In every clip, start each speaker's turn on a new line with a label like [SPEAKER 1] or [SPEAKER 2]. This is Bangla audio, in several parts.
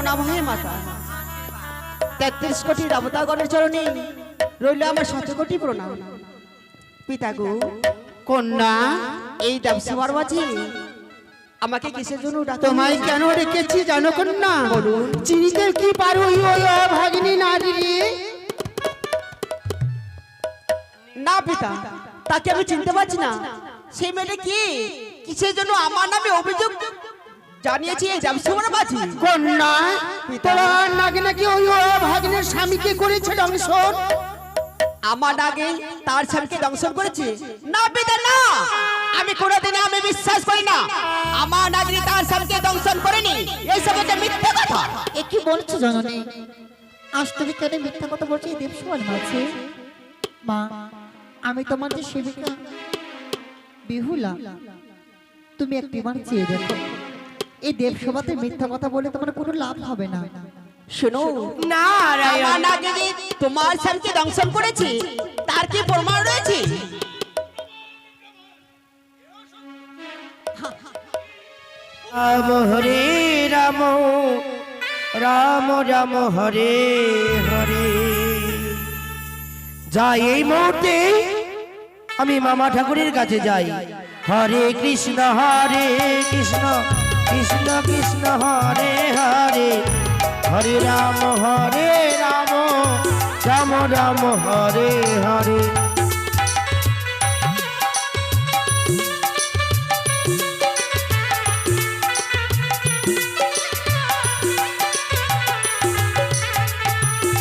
[SPEAKER 1] প্রণাম হে মাতা। 33 কোটি দেবতাগণের চরণে রইল আমার 100 কোটি প্রণাম। পিতা গো,
[SPEAKER 2] কন্যা,
[SPEAKER 1] এই দেবসভার মাঝে আমাকে কিসের জন্য ডাকা?
[SPEAKER 2] তোমায় কেন রেখেছি জানো কন্যা?
[SPEAKER 1] বলুন।
[SPEAKER 2] চিনিতে কি পারো ওই অভাগিনী নারী?
[SPEAKER 1] না পিতা, তাকে আমি চিনতে পারছি না। সেই মেয়েটা কি, কিসের জন্য আমার নামে অভিযোগ জানিয়েছি এই দেবসভার মাঝে?
[SPEAKER 2] কন্যা, তোমার নাকি নাকি ওই অভাগিনীর স্বামীকে করেছে দংশন।
[SPEAKER 1] আমার আগে তার স্বামীকে দংশন করেছে? না পিতা না, আমি কোনোদিন আমি বিশ্বাস করি না আমার নাগরি তার স্বামীকে দংশন করেনি। এই সব হচ্ছে মিথ্যা কথা।
[SPEAKER 3] এ কি বলছো জননী? আজ তুমি কেন মিথ্যা কথা বলছো এই দেবসভার মাঝে? মা, আমি তোমার যে সেবিকা বিহুলা, তুমি একটিবার চেয়ে দেখো, এই দেবসভাতে মিথ্যা কথা বলে তোমার কোনো লাভ হবে না।
[SPEAKER 1] শোনো, আমার নাগরি তোমার স্বামীকে দংশন করেছে, তার কি প্রমাণ রয়েছে?
[SPEAKER 4] রাম হরে রাম, রাম রাম হরে হরে। যাই এই মুহূর্তে আমি মামা ঠাকুরের কাছে যাই। হরে কৃষ্ণ কৃষ্ণ কৃষ্ণ হরে হরে, হরে রাম রাম রাম হরে হরে।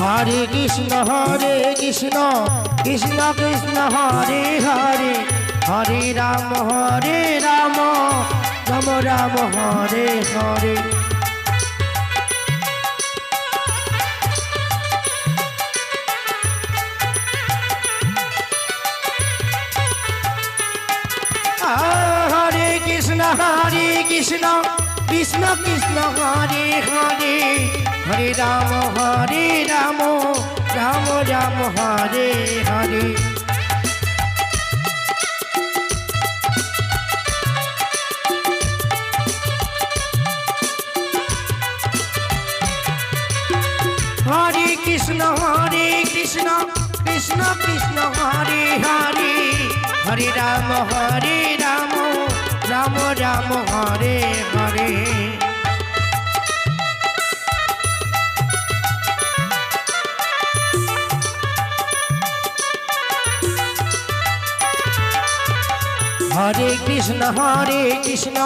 [SPEAKER 4] হরে কৃষ্ণ কৃষ্ণ কৃষ্ণ হরে হরে, হরে রাম রাম রাম হরে হরে। হরে কৃষ্ণ কৃষ্ণ কৃষ্ণ হরে হরে, হরে রাম রাম রাম হরে হরে। হরে কৃষ্ণ কৃষ্ণ কৃষ্ণ হরে হরে, হরে রাম রাম রাম হরে হরে। হরে কৃষ্ণ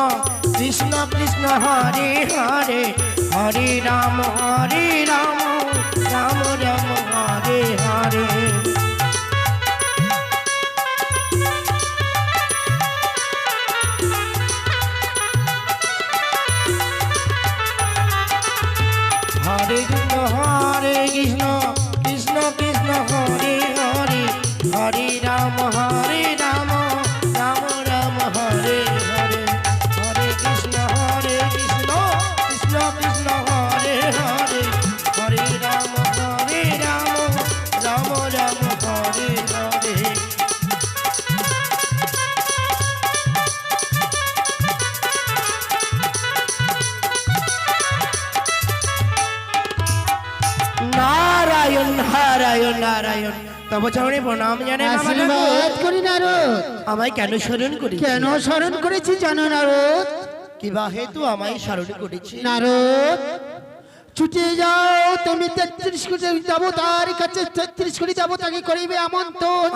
[SPEAKER 4] কৃষ্ণ কৃষ্ণ হরে হরে, হরে রাম রাম রাম হরে হরে। হরে কৃষ্ণ কৃষ্ণ কৃষ্ণ হরে হরে, হরে রাম রাম রাম হরে হরে। হরে কৃষ্ণ কৃষ্ণ কৃষ্ণ হরে হরে, হরে রাম রাম রাম হরে হরে। নারায়ণ নারায়ণ নারায়ণ, তব চরণে প্রণাম জানাই মামা ঠাকুর।
[SPEAKER 2] আশীর্বাদ করি নারদ।
[SPEAKER 4] আমায় কেন স্মরণ করি?
[SPEAKER 2] কেন স্মরণ করেছি জানো নারদ?
[SPEAKER 4] কিবা হেতু আমায় স্মরণ করেছি?
[SPEAKER 2] নারদ, ছুটে যাও তুমি 33 কোটি দেবতার কাছে। 33 কোটি দেবতাকে করিবে আমন্ত্রণ।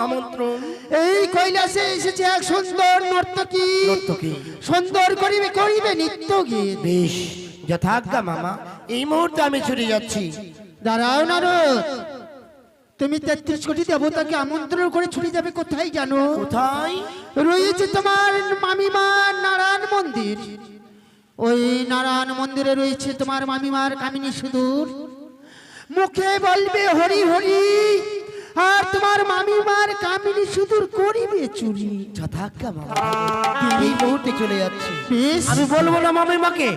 [SPEAKER 2] এই কৈলাসে এসেছে এক সুন্দর নর্তকী, সুন্দর করিবে নৃত্য গীত।
[SPEAKER 4] বেশ, যথাজ্ঞা মামা, এই মুহূর্তে আমি ছুটে যাচ্ছি।
[SPEAKER 2] দাঁড়াও নারদ, তুমি 33 কোটি দেবতাকে আমন্ত্রণ করে ছুটে যাবে কোথায় জানো?
[SPEAKER 4] কোথায়?
[SPEAKER 2] রয়েছে তোমার মামিমার নারায়ণ মন্দির। ওই নারায়ণ মন্দিরে রয়েছে তোমার মামিমার কামিনী সুদূর। মুখে বলবে হরি হরি, আর তোমার মামিমার কামিনী সুদূর করিবে চুরি।
[SPEAKER 4] যথাজ্ঞা মামা, এই মুহূর্তে চলে যাচ্ছি।
[SPEAKER 2] বেশ,
[SPEAKER 4] আমি বলবো না মামির মাকে?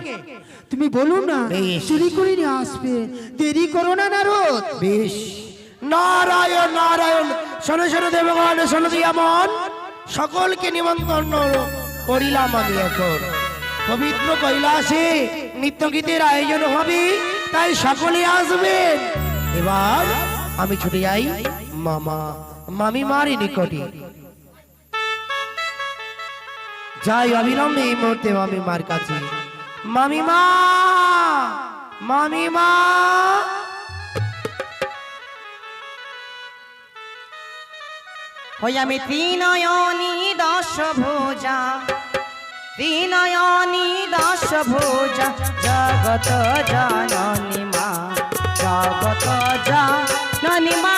[SPEAKER 2] তুমি বলো না,
[SPEAKER 4] বেশ।
[SPEAKER 2] চুরি করে নিয়ে আসবে। দেরি করো না নারদ।
[SPEAKER 4] বেশ। নারায়ণ নারায়ণ, শোনো শোনো দেবগণ, শোনো দিয়ামন, সকলকে নিমন্ত্রণ করিলাম আমি এখন। পবিত্র কৈলাসে নৃত্যগীতের আয়োজন হবে, তাই এলাকায় সকলে আসবেন। এবার আমি ছুটে যাই মামিমার নিকটে। যাই অবিলম্বে এই মুহূর্তে মামিমার কাছে। মামিমা, মামিমা,
[SPEAKER 5] হই আমি ত্রিনয়নী দশ ভোজা, ত্রিনয়নী দশ ভোজা, জগত জননী মা, জগত জননী মা।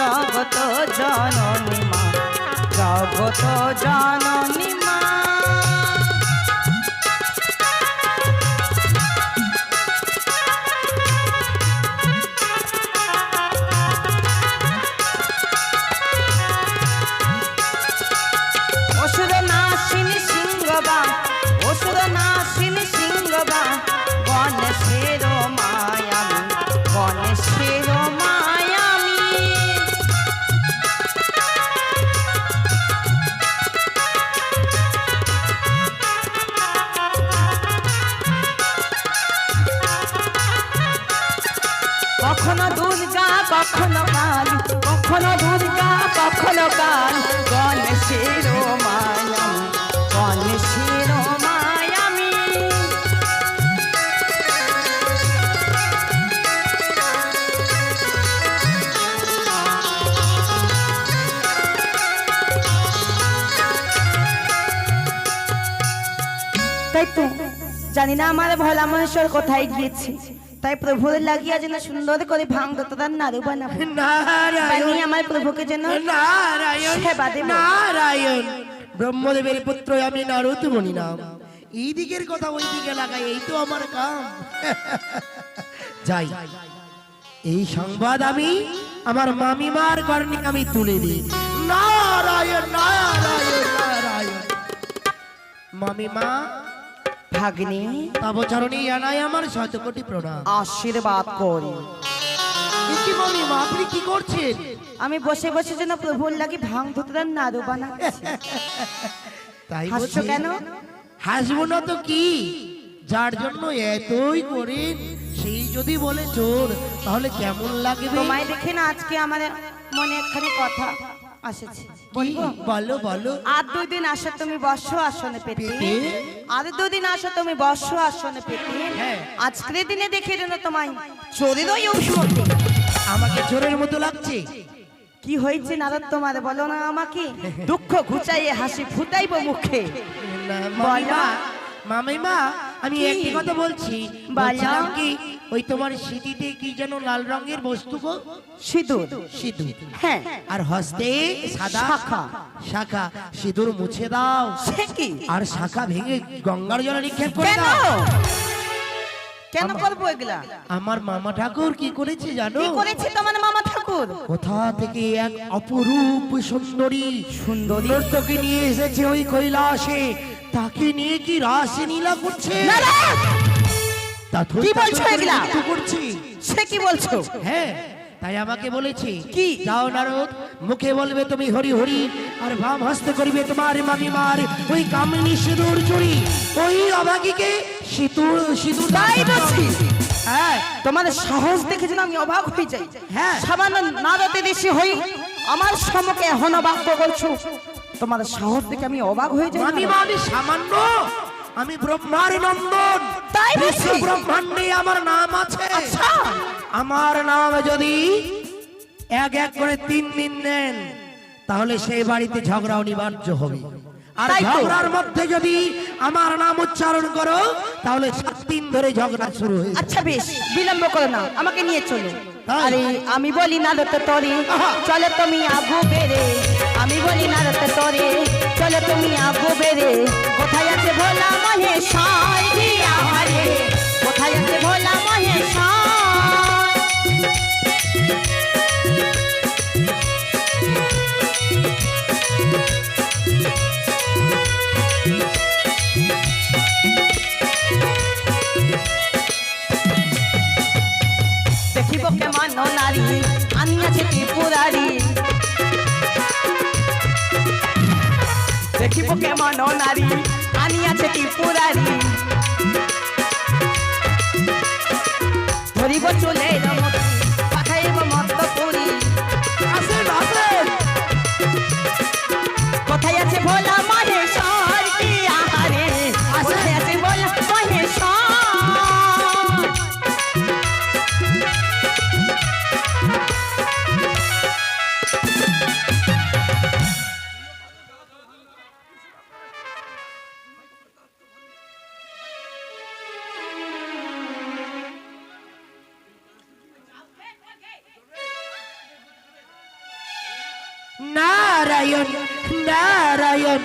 [SPEAKER 5] জগত জননী মা, জগত জননী মা। অসুর নাশিনী সিংহবা, অসুর নাশিনী সিংহবা, গণেশের মায়ামি, গণেশের মায়ামি। কখনো দুর্গা কখনো কালী, কখনো দুর্গা কখনো কালী, গণেশের মায়ামি, গণেশের মায়ামি। তাই তো জানি না আমার ভোলা মহেশ্বর কোথায় গিয়েছে, তাই প্রভুর লাগিয়া যেন সুন্দর করে ভাঙ তার নাড়ু বানাবো, বানিয়ে আমার প্রভুকে যেন
[SPEAKER 4] নারায়ণ,
[SPEAKER 5] সেবা দেব।
[SPEAKER 4] নারায়ণ। ব্রহ্মদেবের পুত্র আমি নারদ মুনি নাম। এই দিকের কথা ওই দিকে লাগাই, এই তো আমার কাম। যাই, এই সংবাদ আমি আমার মামিমার কর্ণে আমি তুলে দিই। নারায়ণ, নারায়ণ, নারায়ণ। মামিমা,
[SPEAKER 5] ভাগ্নি,
[SPEAKER 4] তব চরণে জানাই আমার শতকোটি প্রণাম।
[SPEAKER 5] আশীর্বাদ করি।
[SPEAKER 4] কি মামিমা, আপনি কি করছেন?
[SPEAKER 5] আমি বসে বসে যেন প্রভুর লাগি ভাঙ ধুতরার নাড়ু বানাচ্ছি।
[SPEAKER 4] তাই
[SPEAKER 5] হাসছো
[SPEAKER 4] বলছি।
[SPEAKER 5] কেন?
[SPEAKER 4] হাসবো না তো কি, যার জন্য এতই করেন সেই যদি বলে চোর, তাহলে কেমন লাগবে?
[SPEAKER 5] তোমায় দেখে না আজকে আমার মনে একখানি কথা আসেছে, বলবো?
[SPEAKER 4] বলো বলো।
[SPEAKER 5] আর 2 দিন আসো তুমি বর্ষ আসনে পেতে,
[SPEAKER 4] পেতে?
[SPEAKER 5] আর 2 দিন আসো তুমি বর্ষ আসনে পেতে।
[SPEAKER 4] হ্যাঁ।
[SPEAKER 5] আজকের দিনে দেখে যেন তোমায় চোরের ওই অংশতে।
[SPEAKER 4] আমাকে চোরের মতো লাগছে।
[SPEAKER 5] কি হয়েছে নারদ তোমার বলো না আমাকে, দুঃখ ঘুচাইয়ে হাসি ফুটাইব মুখে।
[SPEAKER 4] না, মামিমা, মামিমা, আমি
[SPEAKER 5] কি?
[SPEAKER 4] একটি কথা বলছি।
[SPEAKER 5] বলো।
[SPEAKER 4] বলছিলাম কি, ওই তোমার সিঁথিতে কি যেন লাল রঙের বস্তু গো?
[SPEAKER 5] সিঁদুর।
[SPEAKER 4] সিঁদুর।
[SPEAKER 5] হ্যাঁ।
[SPEAKER 4] আর হস্তে সাদা
[SPEAKER 5] শাখা।
[SPEAKER 4] শাখা। সিঁদুর মুছে দাও,
[SPEAKER 5] সে কি?
[SPEAKER 4] আর শাখা ভেঙে গঙ্গার জলে নিক্ষেপ করে
[SPEAKER 5] কেন?
[SPEAKER 4] দাও।
[SPEAKER 5] কেন করবো এগুলা?
[SPEAKER 4] আমার মামা ঠাকুর কি করেছে জানো?
[SPEAKER 5] কি করেছে তোমার মামা ঠাকুর?
[SPEAKER 4] কোথা থেকে এক অপরূপ সুন্দরী
[SPEAKER 5] সুন্দরী?
[SPEAKER 4] নর্তকী নিয়ে এসেছে ওই কৈলাসে। তাকে নিয়ে কি রাসলীলা করছে।
[SPEAKER 5] নারদ!
[SPEAKER 4] তাথই
[SPEAKER 5] কি
[SPEAKER 4] তাথই
[SPEAKER 5] বলছো
[SPEAKER 4] করে
[SPEAKER 5] এগুলা?
[SPEAKER 4] নৃত্য করছে।
[SPEAKER 5] সে কি বলছো?
[SPEAKER 4] হ্যাঁ, তাই আমাকে বলেছে
[SPEAKER 5] কি?
[SPEAKER 4] যাও নারদ, মুখে বলবে তুমি হরি হরি, আর বাম হস্তে করিবে তোমার মামিমার ওই কামিনী সিঁদুর চুরি। ওই অভাগীকে সিঁদুর সিঁদুর
[SPEAKER 5] তাই বলছি?
[SPEAKER 4] হ্যাঁ,
[SPEAKER 5] তোমার সাহস দেখে যেন আমি অবাক হয়ে যাই।
[SPEAKER 4] হ্যাঁ।
[SPEAKER 5] সামান্য নারদে দেশে হই আমার সম্মুখে এহন বাক্য বলছো, তোমার সাহস দেখে আমি অবাক হয়ে যাই।
[SPEAKER 4] মামিমা, আমি সামান্য, আমি ব্রহ্মার নন্দন।
[SPEAKER 5] তাই বলছি?
[SPEAKER 4] বিশ্ব ব্রহ্মাণ্ডে আমার নাম আছে।
[SPEAKER 5] আচ্ছা।
[SPEAKER 4] আমার নাম যদি এক এক করে 3 দিন নেন, তাহলে সেই বাড়িতে ঝগড়া অনিবার্য হবে। আর
[SPEAKER 5] তাই তো।
[SPEAKER 4] ঝগড়ার মধ্যে যদি আমার নাম উচ্চারণ করো, তাহলে 7 দিন ধরে ঝগড়া শুরু হয়ে যাবে।
[SPEAKER 5] আচ্ছা বেশ, বিলম্ব করো না, আমাকে নিয়ে চলো।
[SPEAKER 4] তাই?
[SPEAKER 5] আরে আমি বলি নারদ তরে,
[SPEAKER 4] আহা।
[SPEAKER 5] চলো তুমি আগু বেড়ে। আমি বলি নারদ তরে, চলো তুমি আগু বেড়ে। কোথায় আছে ভোলা মহেশ্বর দিয়া হরে, কোথায় আছে ভোলা মহেশ্বর? দেখিব কেমন নারী আনিয়াছে ত্রিপুরারি, দেখিব কেমন নারী আনিয়াছে ত্রিপুরারি, ধরিব চুলের মতি পাঠাইব মত্ত পুরী।
[SPEAKER 4] আসেন আসেন
[SPEAKER 5] কোথায় আছে ভোলা মহেশ্বর কি আহারে, কোথায় আছে ভোলা মহেশ্বর।
[SPEAKER 4] নারায়ণ নারায়ণ।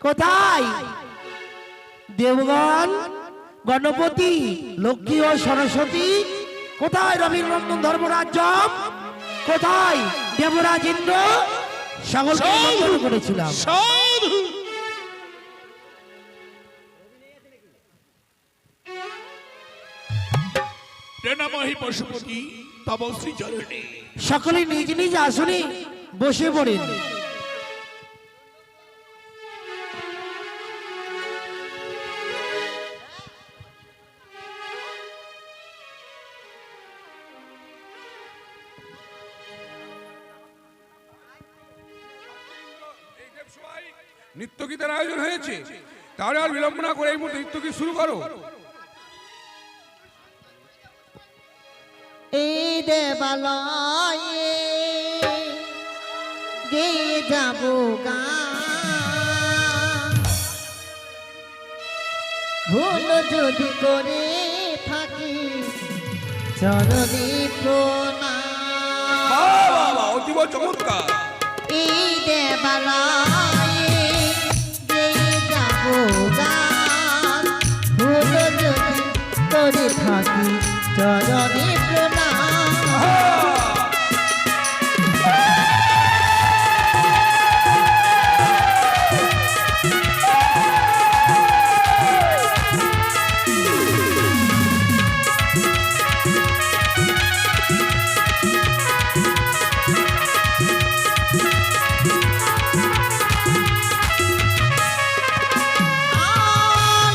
[SPEAKER 4] কোথায় দেবগণ, গণপতি, লক্ষ্মী ও সরস্বতী? কোথায় রবীন্দ্রনন্দন ধর্মরাজ্য? কোথায় দেবরাজ ইন্দ্র? সকলকে বন্দন করেছিলাম।
[SPEAKER 6] প্রণামহি পশুপতি তব শ্রী চরণে।
[SPEAKER 4] সকলে নিজ নিজ আসনে বসে পড়েন।
[SPEAKER 6] নৃত্য গীতের আয়োজন হয়েছে, তাহলে আর বিলম্ব না করে এই মুহূর্তে নৃত্য গীত শুরু করো।
[SPEAKER 3] এই দেবালয়ে গে যাব গান, ভুল যদি করে থাকি চরণে প্রণাম।
[SPEAKER 6] বাহ বাহ বাহ, অতীব চমৎকার।
[SPEAKER 3] এই দেবালয়ে গে যাব গান, ভুল যদি করে থাকি চরণে প্রণাম।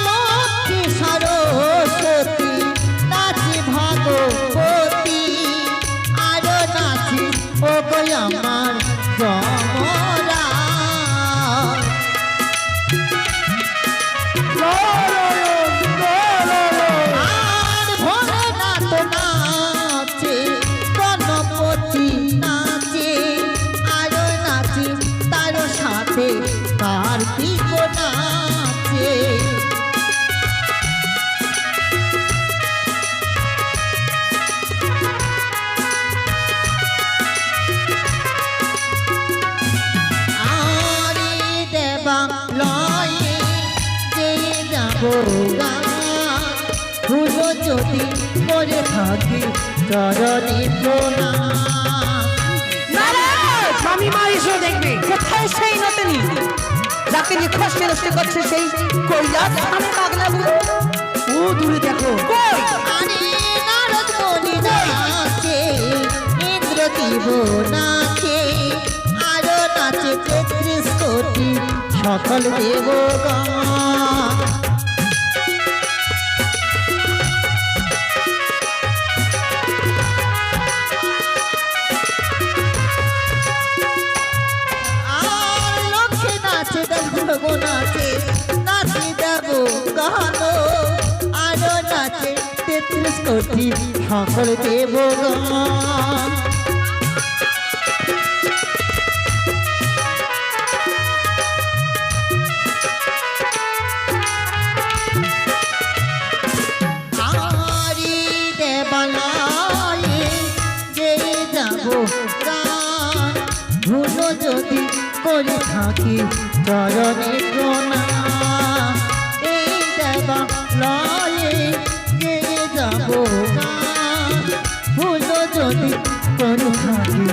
[SPEAKER 3] লক্ষ্মী সরস্বতী নাচি ভাগবতী, আরো নাচি ও গো আমার যমরা। আর ভোলেনাথ নাচে, গণপতি নাচে, আরো নাচে তার সাথে কার্তিক নাচে। আরে দেবালয়ে যে যাব গান, ভুল যদি করে থাকি চরণে প্রণাম।
[SPEAKER 4] মামিমা এসো দেখবে।
[SPEAKER 5] কোথায় সেই নতুনি যাকে নিখোঁজ মেনস্ত করছে সেই কৈলাস ধামে পাগলা বুড়ো?
[SPEAKER 4] ও দূরে দেখো।
[SPEAKER 5] কই
[SPEAKER 3] আরে নারদ মুনি নাচে, ইন্দ্রদেব নাচে, আরো নাচে ৩৩ কোটি সকল দেবগণ। আর লক্ষ্মী নাচে, দেব নাচে, নাচি দেব গান, আরো নাচে ৩৩ কোটি সকল দেবগণ। আরি দেবালয়ে যে যাব গান, ভুল যদি করে থাকি চরণে প্রণাম। এই দেবালয়ে যে যাব গান, ভুল যদি করে থাকি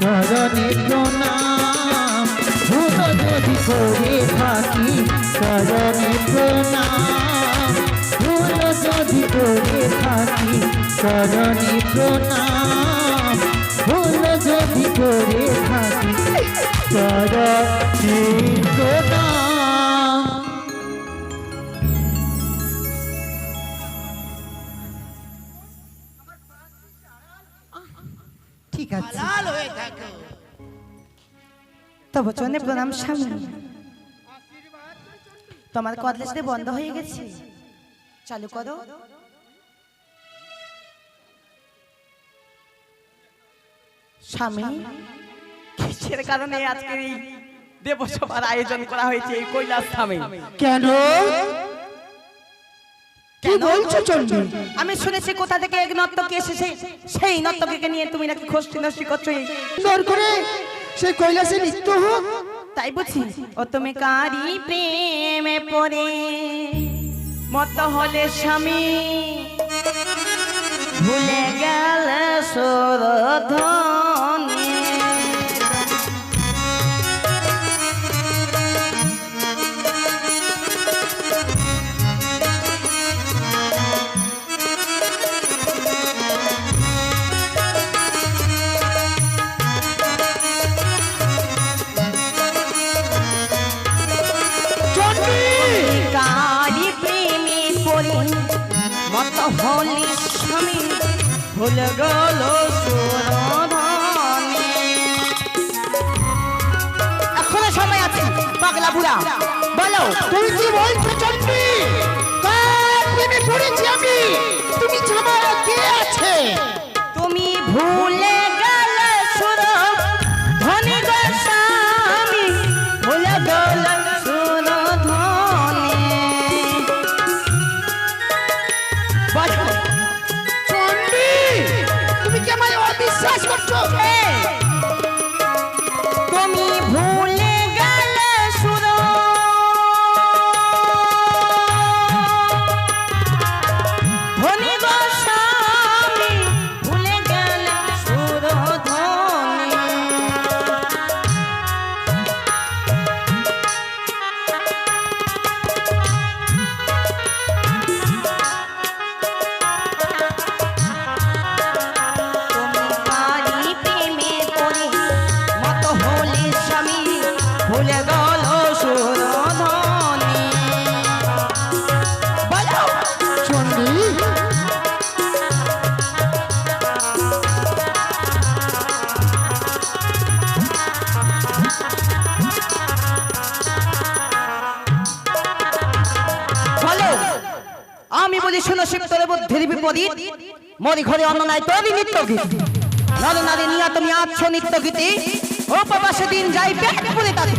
[SPEAKER 3] চরণে প্রণাম। ভুল যদি করে থাকি চরণে প্রণাম, ভুল যদি করে থাকি চরণে প্রণাম, ভুল যদি করে থাকি চরণে প্রণাম। ঠিক আছে,
[SPEAKER 2] লাল হয়ে থাকো।
[SPEAKER 5] তব চরণে প্রণাম স্বামী। তোমার কদলেসটা বন্ধ হয়ে গেছে, চালু করো। স্বামী, কিসের কারণে আজকের এই দেবসভার আয়োজন করা হয়েছে এই কৈলাস ধামে?
[SPEAKER 2] কেন? কি বলছো চন্ডী?
[SPEAKER 5] আমি শুনেছি কোথা থেকে এক নর্তকী এসেছে, সেই নর্তকীকে নিয়ে তুমি নাকি খোঁজটি নষ্টি করছো।
[SPEAKER 2] সুন্দর করে সেই কৈলাসে নৃত্য হোক।
[SPEAKER 5] তাই বুঝি? ও তুমি কারি প্রেমে পড়ে মত হলে স্বামী, ভুলে গেল সুরধনী। কারি প্রেমে পড়ে মত হলি স্বামী, ভুলে গেল সুরধনী। এখনো সময় আছে পাগলা বুড়া, বলো
[SPEAKER 2] তুমি কি বলছো চন্ডী? কার প্রেমে পড়েছি আমি? তুমি জানো কে আছে?
[SPEAKER 5] তুমি ভুলে গেলে সুরধনী গো স্বামী, ভুলে গেলে সুরধনী। বলো
[SPEAKER 2] চন্ডী, তুমি কি আমায় অবিশ্বাস করছো?
[SPEAKER 5] তুমি ভুলে গেলে সুরধনী গো স্বামী, ভুলে গেলে সুরধনী। তুমি কারি প্রেমে পড়ে মত হলে স্বামী, ভুলে গেল সুরধনী। বলো
[SPEAKER 2] চন্ডী,
[SPEAKER 5] বলো। আমি বলি শোনো শিবতরে বুদ্ধির বিপরীত, মরি ঘরে অন্ন নাই তোরই নিত্য গীত। নর নারী নিয়া তুমি আছো নিত্য গীতি, উপবাসে দিন যাই পেট পুরে তাতে।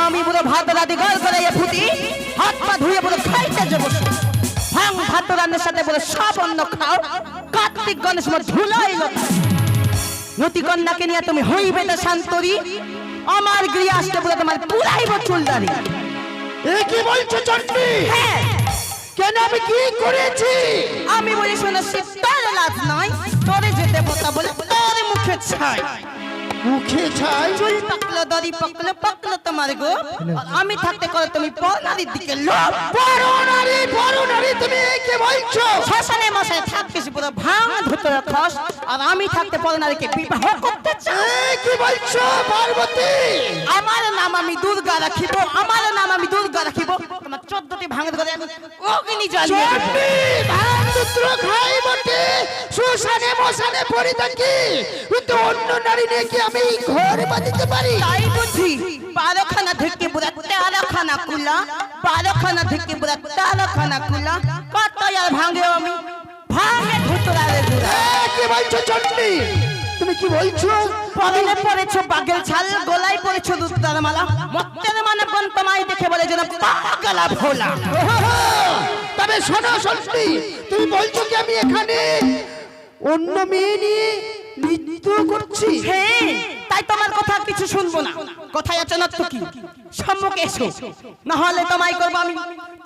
[SPEAKER 5] আমি পুরো ভাত রাতে গল করে ফুটি, হাত পা ধুয়ে পুরো খাইতে যাবো। ভাঙ ভাত রান্নার সাথে বলে সব অন্ন খাও, কার্তিক গণেশ মা ধুলাই লতা। নতি কন্যাকে নিয়ে তুমি হইবে না শান্তরি, আমার গৃহে আসতে বলে তোমার পুরাইব চুলদারি।
[SPEAKER 2] এ কি বলছো চন্ডী?
[SPEAKER 5] হ্যাঁ,
[SPEAKER 2] কেন আমি কি করেছি?
[SPEAKER 5] আমি বলি শোনো শিব, তোর লাজ নয়, তোরে যেতে বোতা বলে তোর মুখে ছাই।
[SPEAKER 2] মুখে ছাই?
[SPEAKER 5] চুল পাকলো, দড়ি পাকলো, পাকলো তোমার গো। আর আমি থাকতে করো তুমি পরনারীর দিকে লোভ।
[SPEAKER 2] বড় নারী, তুমি এ কি বলছো?
[SPEAKER 5] শ্মশানে মশায় থাকতেছি পুরো ভাঙ ধুতরে খস, আর আমি থাকতে পরনারীকে বিবাহ করতে চাই।
[SPEAKER 2] এ কি বলছো পার্বতী?
[SPEAKER 5] আমার নাম আমি দুর্গা রাখিব, আমার নাম আমি দুর্গা রাখিব। তোমার 14টি ভাঙের ঘরে আমি অগ্নি জ্বালিয়ে দেব।
[SPEAKER 2] চন্ডী, ভাঙসূত্র খাই বটে, শ্মশানে মশানে পড়ে থাকি, কিন্তু অন্য নারী নিয়ে কি আমি ঘর বাঁধিতে পারি?
[SPEAKER 5] তাই বুঝি 12খানা থেকে পুরা 13খানা কুলা, 12খানা থেকে পুরা 13খানা কুলা, কত আর ভাঙে আমি ভাঙে ধুতরারে দুরা।
[SPEAKER 2] এ কি বলছো চন্ডী? তুমি কি বলছো?
[SPEAKER 5] পরনে পড়েছো বাগের ছাল, গলায় পড়েছো দুধদার মালা, মত্তের মানে কোন তোমায় দেখে বলে যেন পাগলা ভোলা।
[SPEAKER 2] ওহো, তবে শোনো চন্ডী, তুমি বলছো কি আমি এখানে অন্য মেয়ে নিয়ে নৃত্য করছি?
[SPEAKER 5] হ্যাঁ, তাই তোমার কথা কিছু শুনবো না। কথায় আছে নর্তকী, সম্মুখে এসো, না হলে তোমায় করবো আমি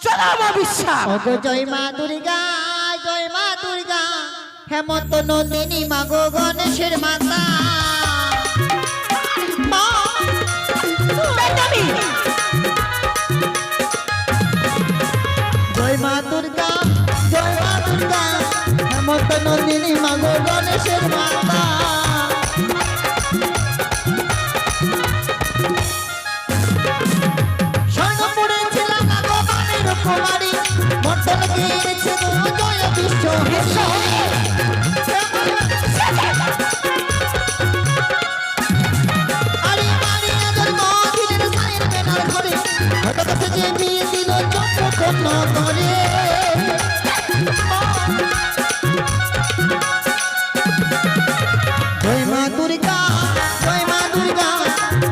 [SPEAKER 5] চরম অবিশ্বাস।
[SPEAKER 3] ওগো জয় মা দুর্গা, জয় মা দুর্গা, হেমন্ত নন্দিনী মা গো গণেশের মাতা। মা
[SPEAKER 5] বেটামি,
[SPEAKER 3] গণেশের মাতা স্বর্ণ পড়েছিলাম ভগবানের কুমারী মন্ডল গিয়েছে জয় বিশ্ব আরে মারি নজর মদিনের সাইর বেনার ঘরে হঠাৎ যে বিয়ে দিল চন্দ্রকন্যা করে জয় মা দুর্গা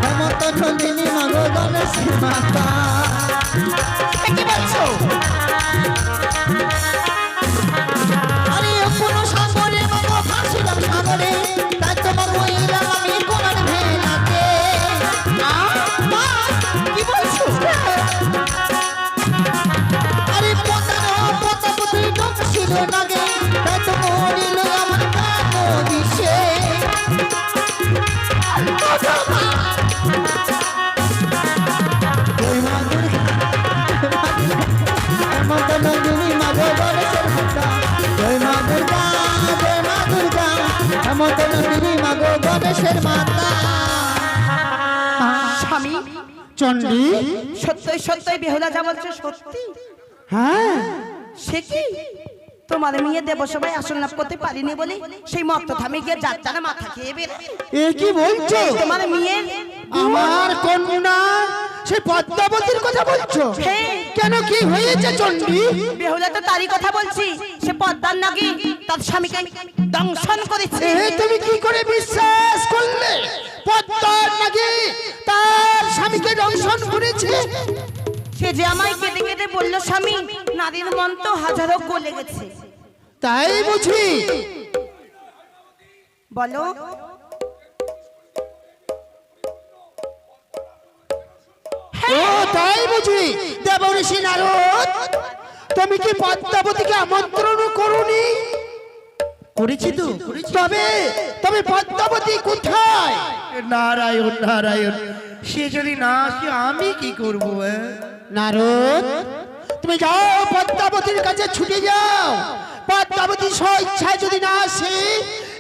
[SPEAKER 3] হেমন্ত নন্দিনী মাগো গণেশের মাতা কি বলছো আরে কোনো সাগরে মাগো ভাসিলাম সাগরে তাই তোমার হইলাম আমি কোনার ভেলাতে মা কি বলছো আরে পতা পুত্রী ডোক ছিল নাগে তাই তো মরিল আমার কানো দিশে জয় মা দুর্গা হেমন্ত নন্দিনী মাগো গণেশের মাতা জয় মা দুর্গা হেমন্ত নন্দিনী মাগো গণেশের মাতা
[SPEAKER 5] স্বামী
[SPEAKER 2] চণ্ডী
[SPEAKER 5] সত্যই সত্যই বেহুলা যা বলছে সত্যি
[SPEAKER 2] হ্যাঁ
[SPEAKER 5] সে কি তোমার মেয়ে দেবসভায় আসন লাভ করতে পারিনি বলে সেই মত্ত থামে গিয়ে যাত্রার মাথা খেয়ে বেড়ে
[SPEAKER 2] এ কি বলছো
[SPEAKER 5] তোমার মেয়ে
[SPEAKER 2] আমার কন্যা সে পদ্মাবতীর কথা বলছো
[SPEAKER 5] হ্যাঁ।
[SPEAKER 2] কেন কি হয়েছে চণ্ডী
[SPEAKER 5] বেহুলা তো তারই কথা বলছি সে পদ্মার নাকি তার স্বামীকে দংশন করেছে
[SPEAKER 2] এ তুমি কি করে বিশ্বাস করলে পদ্মার নাকি তার স্বামীকে দংশন করেছে
[SPEAKER 5] সে যে আমায় কেঁদে কেঁদে বললো স্বামী নারীর মন তো হাজারো গলে গেছে
[SPEAKER 2] তাই বুঝি
[SPEAKER 5] বলো
[SPEAKER 2] ও তাই বুঝি দেবঋষি নারদ তুমি কি পদ্মাবতীকে আমন্ত্রণ করোনি
[SPEAKER 4] করেছি তো
[SPEAKER 2] তবে তবে পদ্মাবতী কোথায়
[SPEAKER 4] নারায়ণ নারায়ণ সে যদি না আসে আমি কি করবো
[SPEAKER 2] নারদ তুমি যাও পদ্মাবতীর কাছে ছুটে যাও পদ্মাবতী স্বেচ্ছায় যদি না আসে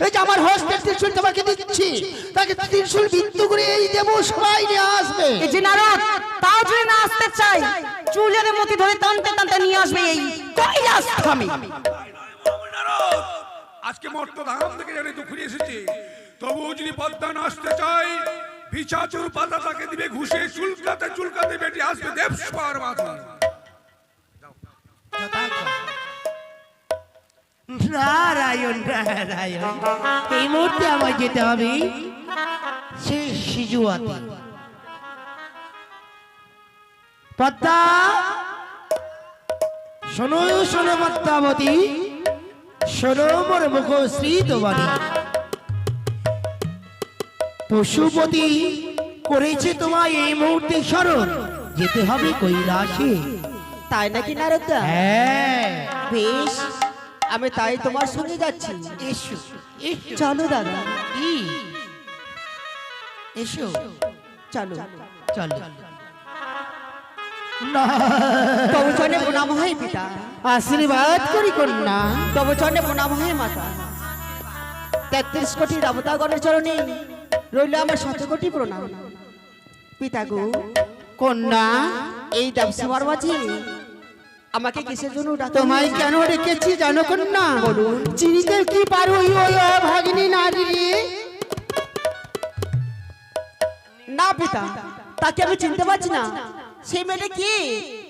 [SPEAKER 2] এই যে আমার হস্তের ত্রিশূল তোমাকে দিচ্ছি তাকে ত্রিশূল বিন্দু করে এই দেব সবাই নিয়ে আসবে
[SPEAKER 5] এই যে নারদ তাও যদি না আসতে চাই চুলের মতি ধরে টানতে টানতে নিয়ে আসবে এই কৈলাস স্বামী
[SPEAKER 6] আজকে মর্ত ধাম থেকে জানি তো ফিরে এসেছে তবুও যদি পদ্মা না আসতে চাই পিছাচুর পাতা তাকে দিবে ঘুষে চুলকাতে চুলকাতে বেটি আসবে দেবসভার মাঝে
[SPEAKER 4] নারায়ণ নারায়ণ এই মুহূর্তে আমায় যেতে হবে সে সিজুয়াতে পদ্মা শোনো শোনো পদ্মাবতী শোনো মোর মুখশ্রী তোমারি পশুপতি করেছে তোমায় এই মুহূর্তে স্মরণ যেতে হবে কৈলাসে
[SPEAKER 1] তাই নাকি নারদা
[SPEAKER 4] হ্যাঁ
[SPEAKER 1] বেশ আমি তাই তোমার সঙ্গে যাচ্ছি
[SPEAKER 4] এসো এসো
[SPEAKER 1] চলো দাদা
[SPEAKER 4] কি এসো
[SPEAKER 1] চলো
[SPEAKER 4] চলো
[SPEAKER 1] তবু চরণে প্রণাম হয় পিতা
[SPEAKER 2] আশীর্বাদ করি কন্যা
[SPEAKER 1] তবু চরণে প্রণাম হয় মাতা 33 কোটি দেবতাগণের চরণে রইল আমার 100 কোটি প্রণাম পিতা গো
[SPEAKER 2] কন্যা
[SPEAKER 1] এই দেবসভার মাঝে আমাকে কিসের জন্য ডাকা
[SPEAKER 2] তোমায় কেন রেখেছি জানো কন্যা
[SPEAKER 1] বলুন।
[SPEAKER 2] চিনিতে কি পারো ওই ভাগিনী নারী রে?
[SPEAKER 1] না পিতা তাকে আমি চিনতে পারছি না সেই মেয়েটা কি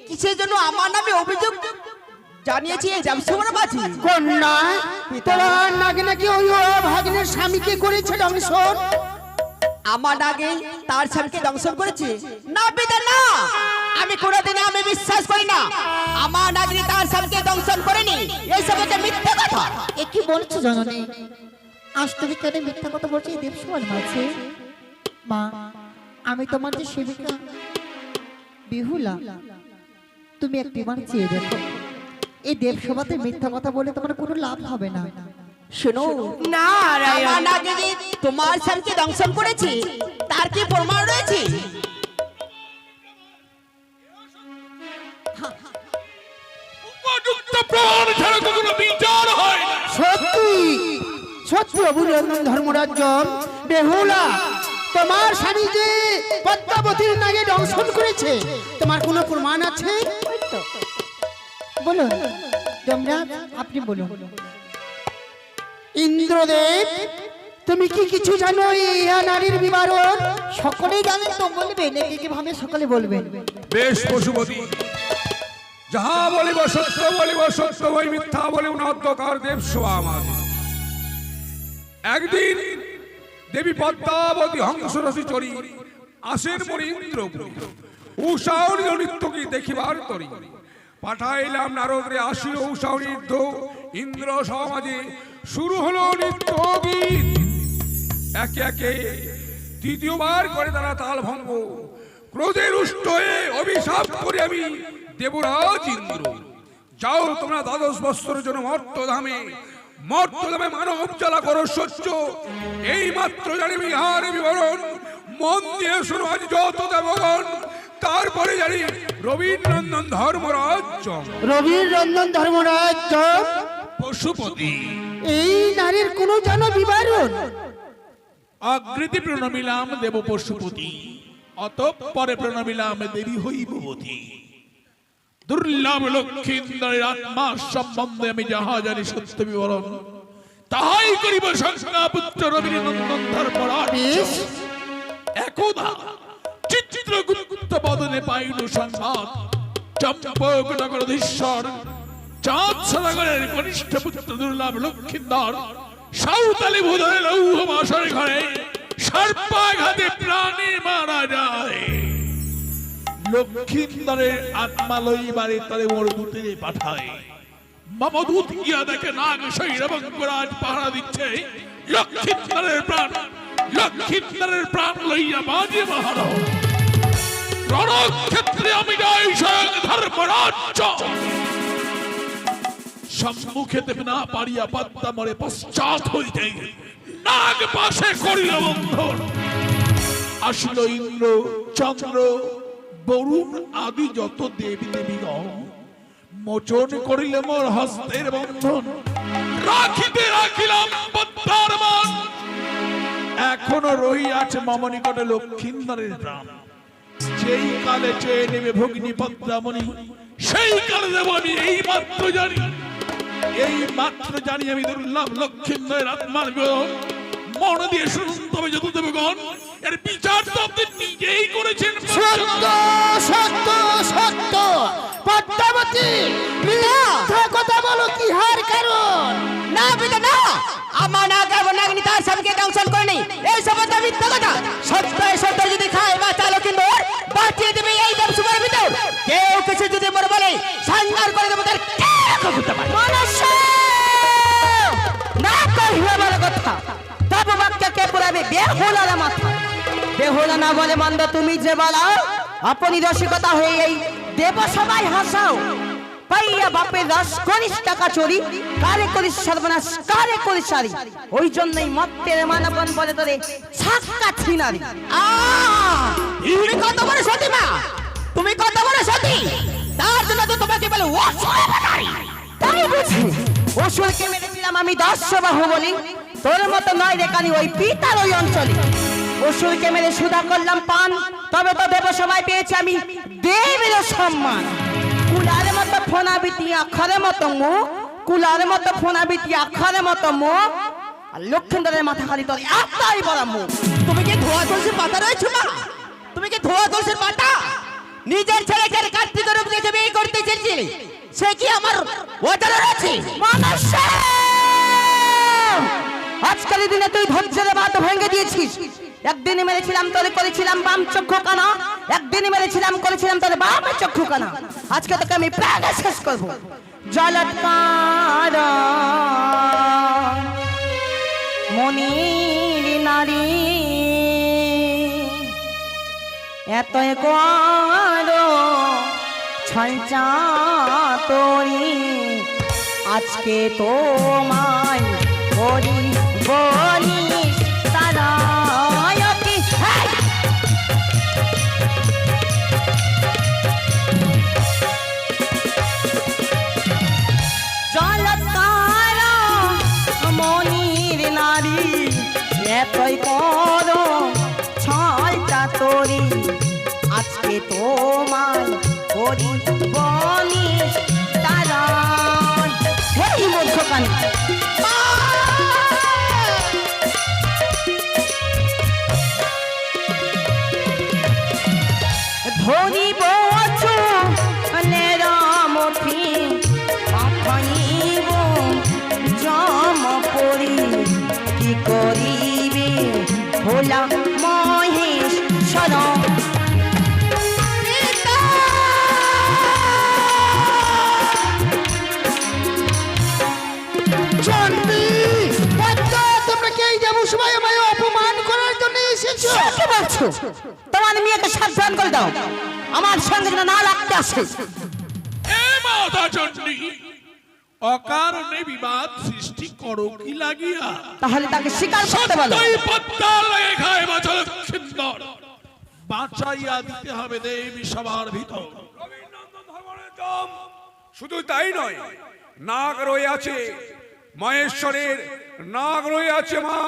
[SPEAKER 1] কিসের জন্য আমার নামে অভিযোগ জানিয়েছি এই দেবসভার মাঝে
[SPEAKER 2] কন্যা তোমার নাকি নাকি ওই ভাগিনীর স্বামীকে করেছে দংশন
[SPEAKER 1] আমার আগে তার স্বামীকে দংশন করেছে না পিতা না আমি কোনোদিন আমি বিশ্বাস করি না আমার নাগরি তার স্বামীকে দংশন করেনি এই সব হচ্ছে মিথ্যা কথা
[SPEAKER 3] এ কি বলছো জননী আজ তুমি কেন মিথ্যা কথা বলছো এই দেবসভার মাঝে মা আমি তোমার যে সেবিকা বেহুলা তুমি একটিবার চেয়ে দেখো এই দেবসভাতে মিথ্যা কথা বলে তোমার কোনো লাভ হবে না
[SPEAKER 1] শোনো
[SPEAKER 4] নারায়ণ
[SPEAKER 1] আমার নাগরি তোমার স্বামীকে দংশন করেছে তার কি প্রমাণ রয়েছে
[SPEAKER 6] উপযুক্ত প্রমাণ ছাড়া কোনো বিচার হয় না
[SPEAKER 2] সত্যি সত্য অভিনন্দন ধর্মরাজ্য বেহুলা, তোমার স্বামী যে পদ্মাবতীর নাগে দংশন করেছে, তোমার কোনো প্রমাণ আছে?
[SPEAKER 3] ওই তো। বলুন যমরাজ, আপনি বলুন।
[SPEAKER 2] ইন্দ্রদেব, তুমি কি কিছু জানো ইহা নারীর বিবরণ?
[SPEAKER 3] সকলেই জানেন তো, বলবেন একে কিভাবে সকলে বলবেন।
[SPEAKER 6] বেশ পশুপতি, যাহা বলিব সত্য বলিব, সত্য বই মিথ্যা বলিব না। অধ্যকার দেব সভা মাঝে একদিন দেবী পদ্মাবতী হংসরসি চরি আসেন মরি ইন্দ্রপুরী, উষাওরি নৃত্যকে দেখিবার তরি। পাঠাইলাম নারদরে আসিল উষাওরি নৃত্য, ইন্দ্র সমাজে শুরু হলো নৃত্য গীত। একে একে দ্বিতীয়বার করে তারা তাল ভঙ্গ, ক্রোধে রুষ্ট হয়ে অভিশাপ করে আমি দেবরাজ ইন্দ্র। যাও তোমরা 12 বৎসরের জন্য মর্তধামে মানব জ্বালা করো সহ্য। এই মাত্র জানি ইহার বিবরণ, মন দিয়ে শোনো আজ যত দেবগণ। তারপরে জানি রবীন্দ্রনন্দন ধর্মরাজ্য।
[SPEAKER 2] রবীন্দ্রনন্দন ধর্মরাজ্য
[SPEAKER 7] পশুপতি,
[SPEAKER 2] এই নারীর কোনো জানো বিবরণ?
[SPEAKER 7] অগ্রিতি প্রণমিলাম দেব পশুপতি, অতঃপরে প্রণমিলাম দেবী হইবতী। দুর্লভ লক্ষ্মীন্দরের আত্মা সম্বন্ধে আমি যাহা জানি সত্য বিবরণ, তাহাই করিব সংজ্ঞা পুত্র রবীন্দ্রনন্দন ধর্মরাজ। একদা চিত্রগুপ্ত বদনে পাইল সংবাদ, চম্পক নগরাধীশ্বর চাঁদ সদাগরের কনিষ্ঠ পুত্র দুর্লভ লক্ষ্মীন্দর সাঁওতালি ভূধরে লৌহ বাসর ঘরে সর্পাঘাতে প্রাণী মারা যায়। লক্ষ্মীন্দরের আত্মা লইবারে তরে মোর দূতে পাঠায়। মমদূত গিয়া দেখে নাগ শৈরবঙ্গরাজ পাহারা দিচ্ছে। লক্ষ্মীন্দরের প্রাণ লইয়া বাজে মহারণ। রণক্ষেত্রে আমি যাই স্বয়ং ধর্মরাজ্য। সম্মুখে দেব না পারিয়া পদ্মা মরে পশ্চাৎ হইতে নাগ পাশে করিল বন্ধন। আসিল ইন্দ্র চন্দ্র বরুণ আদি যত দেবী দেবীগণ, মোচন করিলে মোর হস্তের বন্ধন। রাখিতে রাখিলাম পদ্মার মান, এখনো রহিয়াছে মম নিকটে লক্ষ্মীন্দরের প্রাণ। যেই কালে চেয়ে নেবে ভগ্নী পদ্মামণি, সেই কালে দেব আমি এই মাত্র জানি আমি দুর্লভ লক্ষ্মীন্দরের আত্মার বিবরণ। মন দিয়ে শুনুন তবে যত দেবগণ, এর বিচার তো আপনি নিজেই করেছেন।
[SPEAKER 2] সত্য সত্য সত্য পদ্মাবতী, মিথ্যা কথা বলো কি হার কারণ?
[SPEAKER 1] না পিতা না, আমার নাগিনী তার স্বামীকে দংশন করেনি, এই সমস্ত মিথ্যা কথা। সত্য সত্য যদি খায় বা চালো কিন্তু বাঁচিয়ে দেবে এই দেব সুমার ভিতর। কেউ কিছু যদি মনে বলে সংহার করে দেবো, তার কেউ করতে পারে
[SPEAKER 5] না কহিবে বড় কথা, তব বাক্যকে পুরাবে বেহুলার মাথা। বেহুলা না বলে মন্দ তুমি যে বলো, আপনি রসিকতা হয়ে এই দেব সবাই হাসাও। পাইয়া বাপের রস করিস টাকা চুরি, কারে করিস সর্বনাশ, কারে করিস সারি। ওই জন্যই মত্তের মানবন বলে তোরে ছাক্কা ছিনারি।
[SPEAKER 1] তুমি কত বড় সতী মা, তুমি কত বড় সতী, তার জন্য তো তোমাকে বলে
[SPEAKER 5] তাই বুঝি অসুরকে মেরেছিলাম আমি 10 বাহু বলি, তোর মতো নয় রে কানি ওই পিতার ওই অঞ্চলে। অসুরকে মেরে সুধা করলাম পান, তবে তো দেব সবাই পেয়েছি আমি দেবের সম্মান। কুলার মতো ফোনা বিটি আখারের মতো মুখ, কুলার মতো ফোনা বিটি আখারের মতো মুখ, আর লক্ষ্মীন্দরের মাথা খালি তোর একটাই বড় মুখ।
[SPEAKER 1] তুমি কি ধোয়া তুলসীর পাতা রয়েছো মা? তুমি কি ধোয়া তুলসীর পাতা? নিজের ছেলেকে কার্তিক রূপ দেখে বিয়ে করতে চেয়েছিলে, সে কি আমার ওটার আছে?
[SPEAKER 5] আজকালের দিনে তুই ধৈর্যের বাঁধ ভেঙে দিয়েছিস। একদিনে মেরেছিলাম তোরে করেছিলাম বাম চক্ষু কানা, একদিনে মেরেছিলাম করেছিলাম তোরে বাম চক্ষু কানা। আজকে তোকে আমি প্রাণে শেষ করবো। জলৎকার মনির নারী এত কর ছলচা তোরি, আজকে তোমায় করি বলি তারা জলৎকার মনির নারী আজকে তোমার হরি বনিস তারান হেই মধ্যকান ধরিব নেরামঠি পাঠাইব জম করি কি করিবে ভোলা মহেশ শরণ
[SPEAKER 2] চন্ডী পদ্মা, তোমরা কি এই দেব সবাই আমায় অপমান করার জন্য এসেছো?
[SPEAKER 5] কি বলছো? তোমার মেয়েকে সাবধান করে দাও, আমার সঙ্গে যেন না লাগতে আসে।
[SPEAKER 7] এ মাতা চণ্ডী, অকারণে বিবাদ সৃষ্টি করো কি লাগিয়া?
[SPEAKER 5] তাহলে তাকে স্বীকার করতে বলো।
[SPEAKER 7] তুই পদ্মা লাগে খায় বাঁচাল খিন্দর, বাঁচাইয়া দিতে হবে দেবী সবার ভিতর।
[SPEAKER 6] শুধু তাই নয়, নাগ রয়ে আছে মহেশ্বরের, নাগ রয়ে আছে মা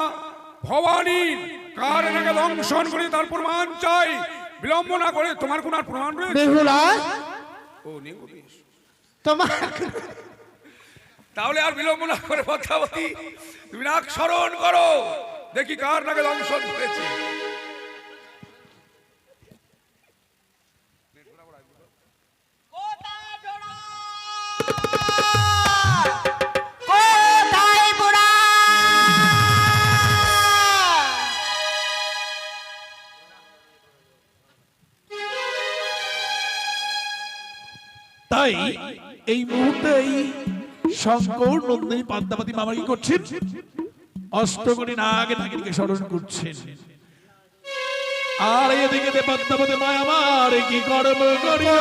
[SPEAKER 6] ভবানীর। কার নাগে দংশন করে তার প্রমাণ চাই, বিলম্ব না করে। তোমার কোন আর প্রমাণ রয়েছে?
[SPEAKER 2] বেহুলা,
[SPEAKER 6] ও নিগুলিশ।
[SPEAKER 2] তোমার
[SPEAKER 6] তাহলে আর বিলম্ব না করে পদ্মাবতী তুমি নাক স্মরণ করো, দেখি কার নাগে দংশন করেছে।
[SPEAKER 1] কোথায় বুড়া?
[SPEAKER 7] তাই এই মুহূর্তে এই শঙ্কর নন্দিনী পদ্মাবতী মামা কি করছেন? অষ্টকোটি নাগে নাগিনীকে স্মরণ করছেন। আর এদিকে পদ্মাবতী মায়া আমার কি কর্ম করিও।